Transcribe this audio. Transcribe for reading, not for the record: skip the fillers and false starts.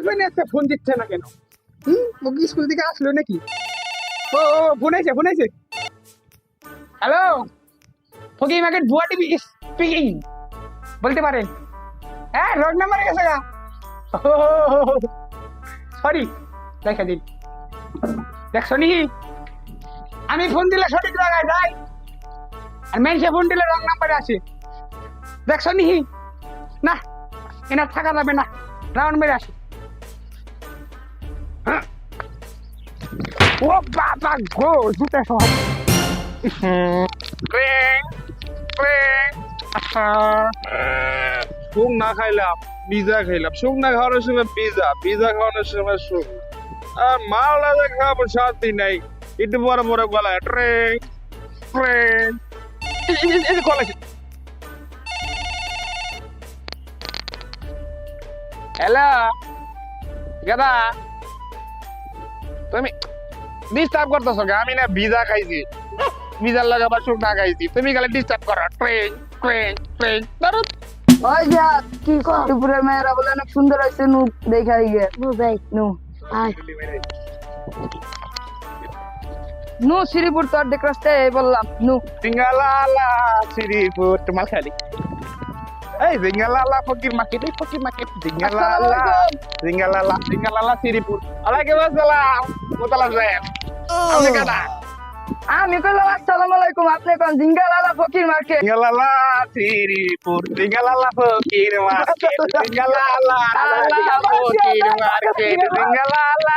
Girlfriend এসে phone দিচ্ছে না কেন? ও কি স্কুল থেকে আসলো নাকি? ও ফোন এসে হ্যালো, ফকি মার্কেট ভুয়া টিভি স্পিকিং, বলতে পারেন? হ্যাঁ, রং নাম্বারে গেছে গা। সরি, দেখা দিন। দেখছো নি, আমি ফোন দিলে সঠিক জায়গায় যাই, আর মেনসে ফোন দিলে রং নাম্বারে আসে। দেখছো নি, না এনার থাকা যাবে না, রাউন্ড মেরে আসি। হ্যাঁ। ও বাবা গো, জুতে সব সুখ না খাইলাম পিজা খাইলাম, সুখ না খাওয়ানোর সময় পিজা, পিজা খাওয়ানোর সময় সুখ, আর মালটা খাওয়াবো শান্তি নাই। একটু বড় বড় গলায় ট্রেন ট্রেন হ্যালো গাদা, তুমি ডিস্টার্ব করতেছো কে? আমি না ভিজা খাইছি, ভিজার লাগে আবার সুখ না খাইছি, তুমি খালি ডিস্টার্ব করো। ট্রেন ট্রেন ট্রেন ধরো। ওই যা কি কর দুপুরে মেয়েরা বলে অনেক সুন্দর হয়েছে নু দেখাই গে বুঝাই নু আয় নু শ্রীপুর তোর দেখ রাস্তায় বললাম নু সিঙ্গালালা শ্রীপুর মালখালি, এই সিঙ্গালালা ফকির মার্কেট, এই ফকির মার্কেট সিঙ্গালালা সিঙ্গালালা সিঙ্গালালা শ্রীপুর। আলাইকুম আসসালাম মোতালাব সাহেব, আপনি কেডা? আমি কইলাম আসসালামু আলাইকুম, আপনি কোন জিঙ্গালালা ফকির মার্কেট? সিঙ্গালালা শ্রীপুর সিঙ্গালালা ফকির মার্কেট সিঙ্গালালা ফকির মার্কেট সিঙ্গালালা